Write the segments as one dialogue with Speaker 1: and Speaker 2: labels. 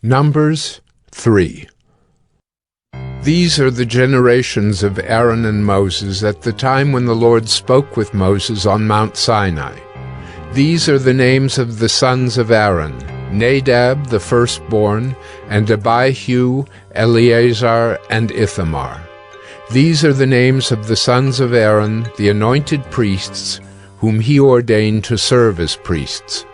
Speaker 1: Numbers 3. These are the generations of Aaron and Moses at the time when the Lord spoke with Moses on Mount Sinai. These are the names of the sons of Aaron: Nadab the firstborn, and Abihu, Eleazar, and Ithamar. These are the names of the sons of Aaron, the anointed priests, whom he ordained to serve as priests.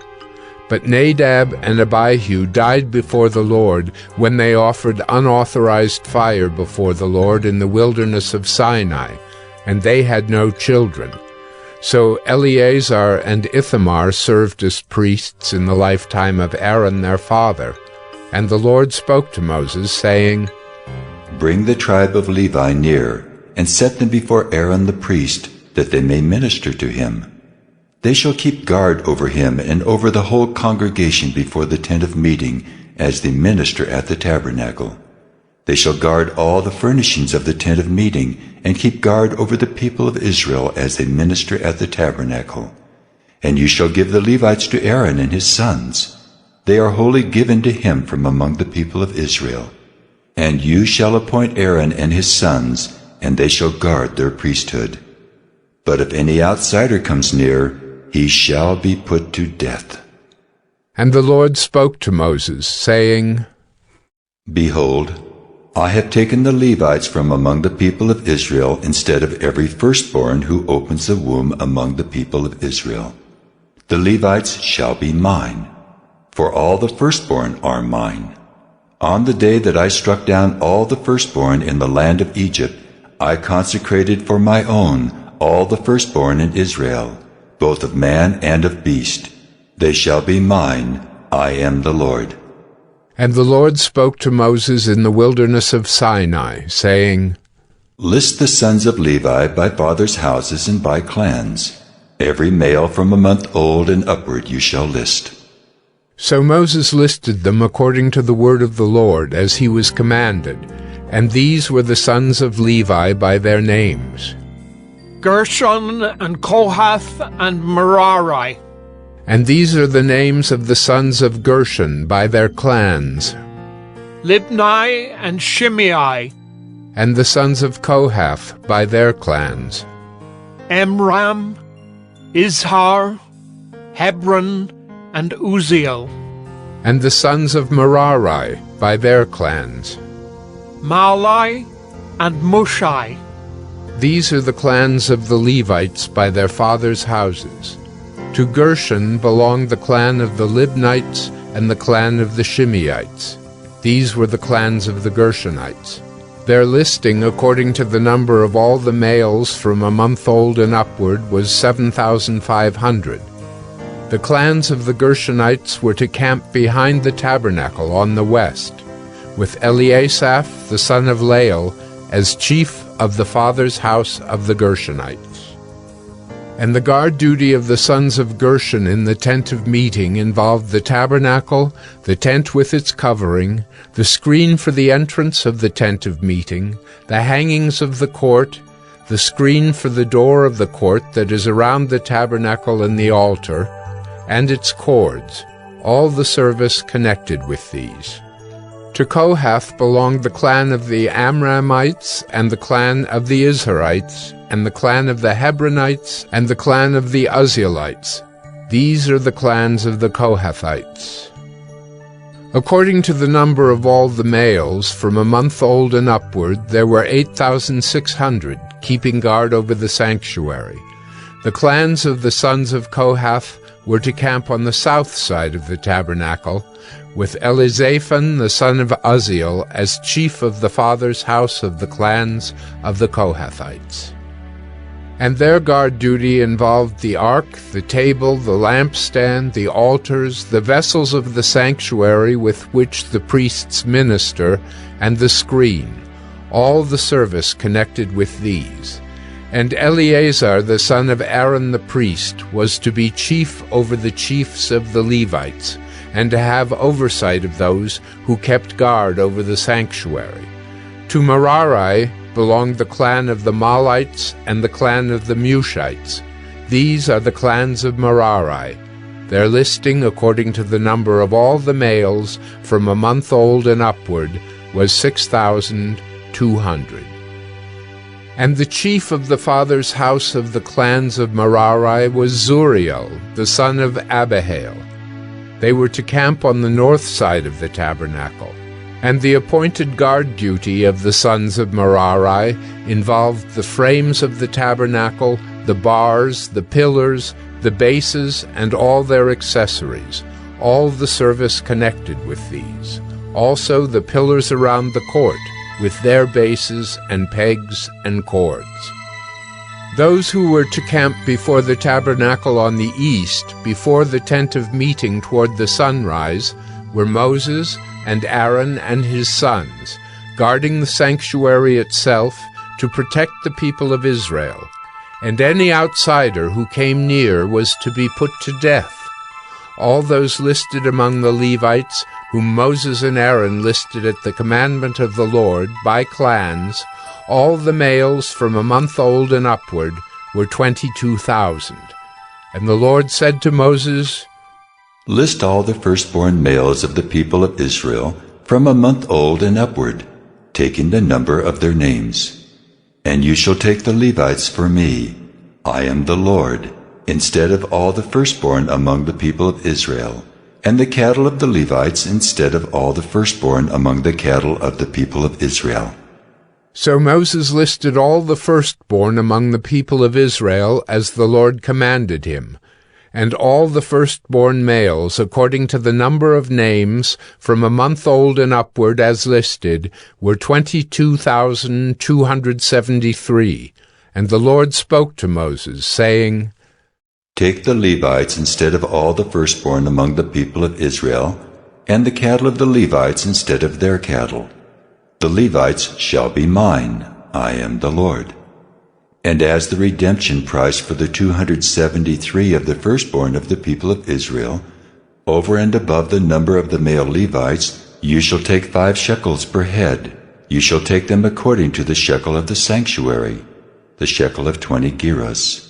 Speaker 1: But Nadab and Abihu died before the Lord when they offered unauthorized fire before the Lord in the wilderness of Sinai, and they had no children. So Eleazar and Ithamar served as priests in the lifetime of Aaron their father. And the Lord spoke to Moses, saying,
Speaker 2: Bring the tribe of Levi near, and set them before Aaron the priest, that they may minister to him. They shall keep guard over him and over the whole congregation before the tent of meeting, as they minister at the tabernacle. They shall guard all the furnishings of the tent of meeting, and keep guard over the people of Israel as they minister at the tabernacle. And you shall give the Levites to Aaron and his sons. They are wholly given to him from among the people of Israel. And you shall appoint Aaron and his sons, and they shall guard their priesthood. But if any outsider comes near, he shall be put to death.
Speaker 1: And the Lord spoke to Moses, saying,
Speaker 2: Behold, I have taken the Levites from among the people of Israel instead of every firstborn who opens the womb among the people of Israel. The Levites shall be mine, for all the firstborn are mine. On the day that I struck down all the firstborn in the land of Egypt, I consecrated for my own all the firstborn in Israel, both of man and of beast. They shall be mine. I am the Lord.
Speaker 1: And the Lord spoke to Moses in the wilderness of Sinai, saying,
Speaker 2: List the sons of Levi by fathers' houses and by clans. Every male from a month old and upward you shall list.
Speaker 1: So Moses listed them according to the word of the Lord, as he was commanded. And these were the sons of Levi by their names:
Speaker 3: Gershon and Kohath and Mirarai.
Speaker 1: And these are the names of the sons of Gershon by their clans:
Speaker 3: Libni and Shimei.
Speaker 1: And the sons of Kohath by their clans:
Speaker 3: Amram, Izhar, Hebron, and Uzziel.
Speaker 1: And the sons of Mirarai by their clans:
Speaker 3: Mahli and Mushai.
Speaker 1: These are the clans of the Levites by their fathers' houses. To Gershon belonged the clan of the Libnites and the clan of the Shimeites. These were the clans of the Gershonites. Their listing according to the number of all the males from a month old and upward was 7,500. The clans of the Gershonites were to camp behind the tabernacle on the west, with Eliasaph the son of Lael as chief of the father's house of the Gershonites. And the guard duty of the sons of Gershon in the tent of meeting involved the tabernacle, the tent with its covering, the screen for the entrance of the tent of meeting, the hangings of the court, the screen for the door of the court that is around the tabernacle and the altar, and its cords, all the service connected with these. To Kohath belonged the clan of the Amramites, and the clan of the Izharites, and the clan of the Hebronites, and the clan of the Uzzielites. These are the clans of the Kohathites. According to the number of all the males, from a month old and upward, there were 8,600, keeping guard over the sanctuary. The clans of the sons of Kohath were to camp on the south side of the tabernacle, with Elizaphan the son of Uzziel as chief of the father's house of the clans of the Kohathites. And their guard duty involved the ark, the table, the lampstand, the altars, the vessels of the sanctuary with which the priests minister, and the screen, all the service connected with these. And Eleazar the son of Aaron the priest was to be chief over the chiefs of the Levites, and to have oversight of those who kept guard over the sanctuary. To Mirarai belonged the clan of the Mahlites and the clan of the Mushites. These are the clans of Mirarai. Their listing, according to the number of all the males from a month old and upward, was 6,200. And the chief of the father's house of the clans of Mirarai was Zuriel, the son of Abihail. They were to camp on the north side of the tabernacle. And the appointed guard duty of the sons of Mirarai involved the frames of the tabernacle, the bars, the pillars, the bases, and all their accessories, all the service connected with these. Also the pillars around the court, with their bases and pegs and cords. Those who were to camp before the tabernacle on the east, before the tent of meeting toward the sunrise, were Moses and Aaron and his sons, guarding the sanctuary itself to protect the people of Israel. And any outsider who came near was to be put to death. All those listed among the Levites, whom Moses and Aaron listed at the commandment of the Lord, by clans, all the males from a month old and upward, were 22,000. And the Lord said to Moses,
Speaker 2: List all the firstborn males of the people of Israel from a month old and upward, taking the number of their names. And you shall take the Levites for me, I am the Lord, instead of all the firstborn among the people of Israel, and the cattle of the Levites instead of all the firstborn among the cattle of the people of Israel.
Speaker 1: So Moses listed all the firstborn among the people of Israel as the Lord commanded him, and all the firstborn males, according to the number of names, from a month old and upward as listed, were 22,273. And the Lord spoke to Moses, saying,
Speaker 2: Take the Levites instead of all the firstborn among the people of Israel, and the cattle of the Levites instead of their cattle. The Levites shall be mine, I am the Lord. And as the redemption price for the 273 of the firstborn of the people of Israel, over and above the number of the male Levites, you shall take 5 shekels per head. You shall take them according to the shekel of the sanctuary, the shekel of 20 gerahs.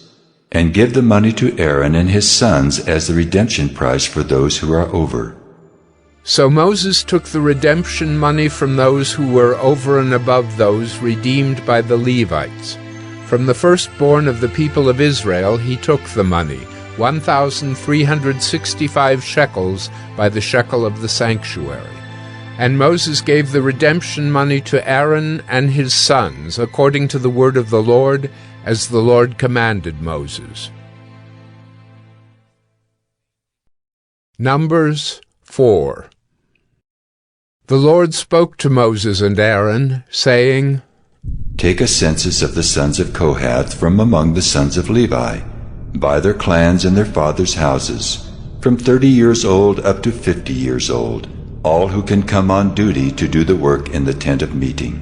Speaker 2: And give the money to Aaron and his sons as the redemption price for those who are over.
Speaker 1: So Moses took the redemption money from those who were over and above those redeemed by the Levites. From the firstborn of the people of Israel he took the money, 1,365 shekels by the shekel of the sanctuary. And Moses gave the redemption money to Aaron and his sons, according to the word of the Lord, as the Lord commanded Moses. Numbers 4. The Lord spoke to Moses and Aaron, saying,
Speaker 2: Take a census of the sons of Kohath from among the sons of Levi, by their clans and their fathers' houses, from 30 years old up to 50 years old, all who can come on duty to do the work in the tent of meeting.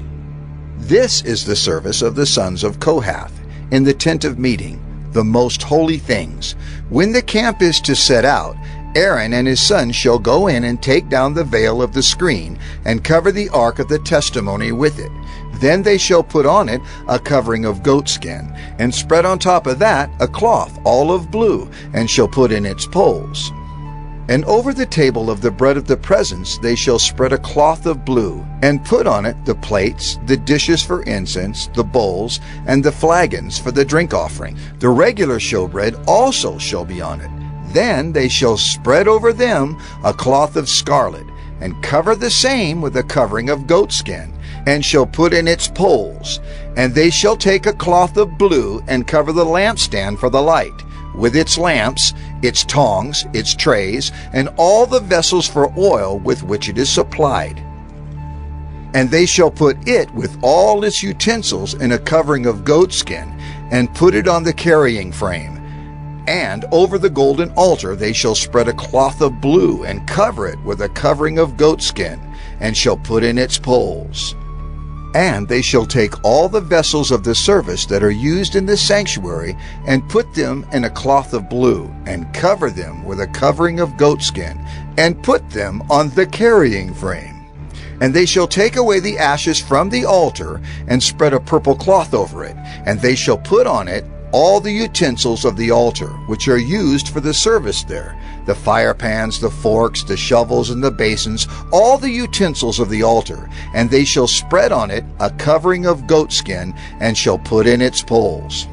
Speaker 4: This is the service of the sons of Kohath in the tent of meeting, the most holy things. When the camp is to set out, Aaron and his sons shall go in and take down the veil of the screen and cover the ark of the testimony with it. Then they shall put on it a covering of goatskin, and spread on top of that a cloth all of blue, and shall put in its poles. And over the table of the bread of the presence they shall spread a cloth of blue, and put on it the plates, the dishes for incense, the bowls, and the flagons for the drink offering. The regular showbread also shall be on it. Then they shall spread over them a cloth of scarlet, and cover the same with a covering of goatskin, and shall put in its poles. And they shall take a cloth of blue, and cover the lampstand for the light, with its lamps, its tongs, its trays, and all the vessels for oil with which it is supplied. And they shall put it with all its utensils in a covering of goatskin, and put it on the carrying frame. And over the golden altar they shall spread a cloth of blue, and cover it with a covering of goatskin, and shall put in its poles. And they shall take all the vessels of the service that are used in the sanctuary, and put them in a cloth of blue, and cover them with a covering of goatskin, and put them on the carrying frame. And they shall take away the ashes from the altar, and spread a purple cloth over it, and they shall put on it all the utensils of the altar, which are used for the service there, the fire pans, the forks, the shovels, and the basins, all the utensils of the altar, and they shall spread on it a covering of goatskin, and shall put in its poles.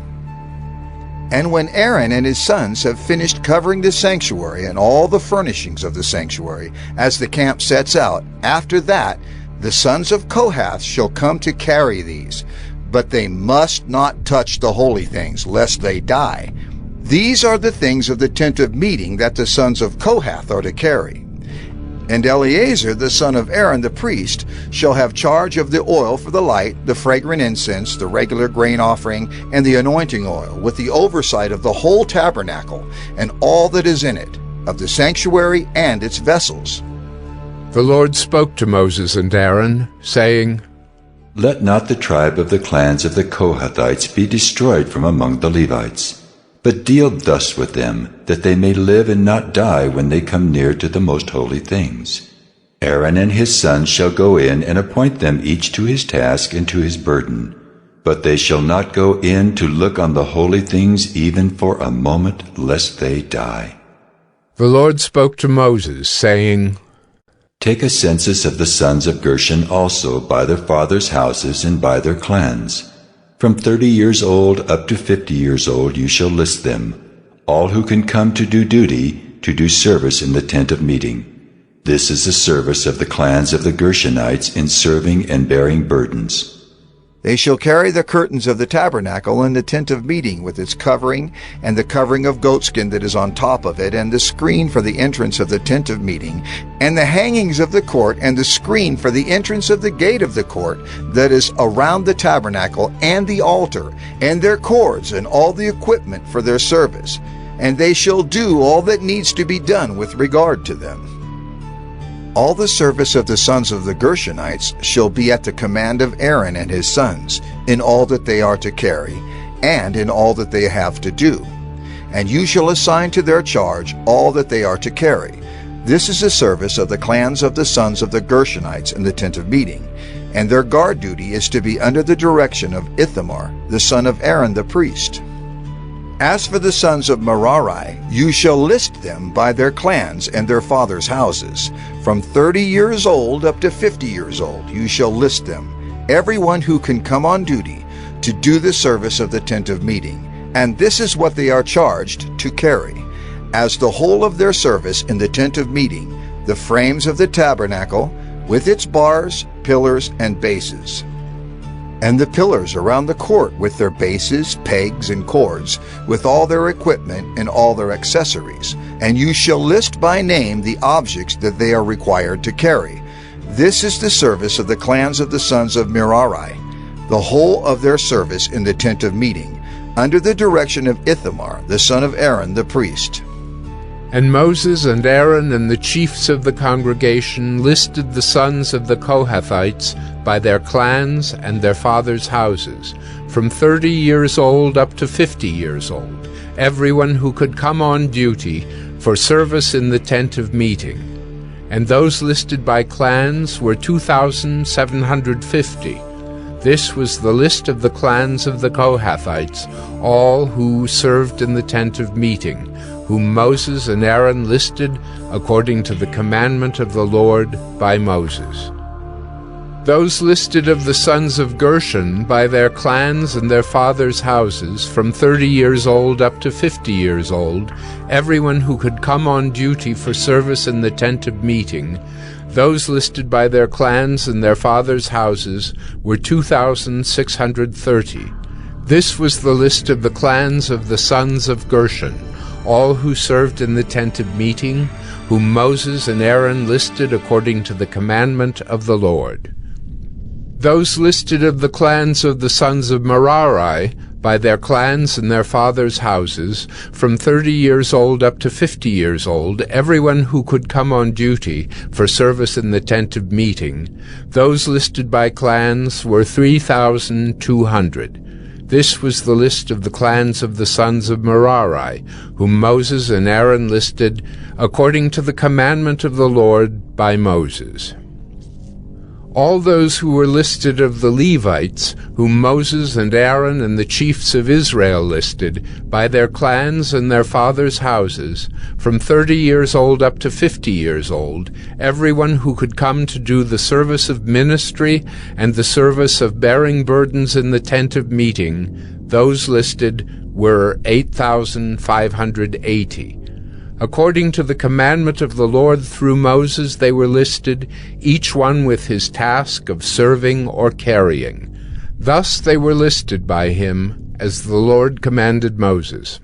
Speaker 4: And when Aaron and his sons have finished covering the sanctuary and all the furnishings of the sanctuary, as the camp sets out, after that the sons of Kohath shall come to carry these. But they must not touch the holy things, lest they die. These are the things of the tent of meeting that the sons of Kohath are to carry. And Eleazar the son of Aaron the priest shall have charge of the oil for the light, the fragrant incense, the regular grain offering, and the anointing oil, with the oversight of the whole tabernacle, and all that is in it, of the sanctuary and its vessels.
Speaker 1: The Lord spoke to Moses and Aaron, saying,
Speaker 2: Let not the tribe of the clans of the Kohathites be destroyed from among the Levites, but deal thus with them, that they may live and not die when they come near to the most holy things. Aaron and his sons shall go in and appoint them each to his task and to his burden, but they shall not go in to look on the holy things even for a moment, lest they die.
Speaker 1: The Lord spoke to Moses, saying,
Speaker 2: Take a census of the sons of Gershon also by their fathers' houses and by their clans. From 30 years old up to 50 years old you shall list them, all who can come to do duty, to do service in the tent of meeting. This is the service of the clans of the Gershonites in serving and bearing burdens.
Speaker 4: They shall carry the curtains of the tabernacle and the tent of meeting with its covering, and the covering of goatskin that is on top of it, and the screen for the entrance of the tent of meeting, and the hangings of the court, and the screen for the entrance of the gate of the court that is around the tabernacle, and the altar, and their cords, and all the equipment for their service. And they shall do all that needs to be done with regard to them. All the service of the sons of the Gershonites shall be at the command of Aaron and his sons, in all that they are to carry, and in all that they have to do. And you shall assign to their charge all that they are to carry. This is the service of the clans of the sons of the Gershonites in the tent of meeting, and their guard duty is to be under the direction of Ithamar, the son of Aaron the priest. As for the sons of Mirarai, you shall list them by their clans and their fathers' houses. From 30 years old up to 50 years old you shall list them, everyone who can come on duty to do the service of the tent of meeting. And this is what they are charged to carry. As the whole of their service in the tent of meeting, the frames of the tabernacle, with its bars, pillars, and bases, and the pillars around the court with their bases, pegs, and cords, with all their equipment and all their accessories. And you shall list by name the objects that they are required to carry. This is the service of the clans of the sons of Mirarai, the whole of their service in the tent of meeting, under the direction of Ithamar, the son of Aaron the priest.
Speaker 1: And Moses and Aaron and the chiefs of the congregation listed the sons of the Kohathites by their clans and their fathers' houses, from 30 years old up to 50 years old, everyone who could come on duty for service in the tent of meeting. And those listed by clans were 2,750. This was the list of the clans of the Kohathites, all who served in the tent of meeting, whom Moses and Aaron listed according to the commandment of the Lord by Moses. Those listed of the sons of Gershon by their clans and their fathers' houses, from 30 years old up to 50 years old, everyone who could come on duty for service in the tent of meeting, those listed by their clans and their fathers' houses were 2,630. This was the list of the clans of the sons of Gershon, all who served in the tent of meeting, whom Moses and Aaron listed according to the commandment of the Lord. Those listed of the clans of the sons of Mirarai, by their clans and their fathers' houses, from 30 years old up to 50 years old, everyone who could come on duty for service in the tent of meeting, those listed by clans were 3,200. This was the list of the clans of the sons of Mirarai, whom Moses and Aaron listed according to the commandment of the Lord by Moses. All those who were listed of the Levites, whom Moses and Aaron and the chiefs of Israel listed, by their clans and their fathers' houses, from 30 years old up to 50 years old, everyone who could come to do the service of ministry and the service of bearing burdens in the tent of meeting, those listed were 8,580. According to the commandment of the Lord through Moses they were listed, each one with his task of serving or carrying. Thus they were listed by him, as the Lord commanded Moses.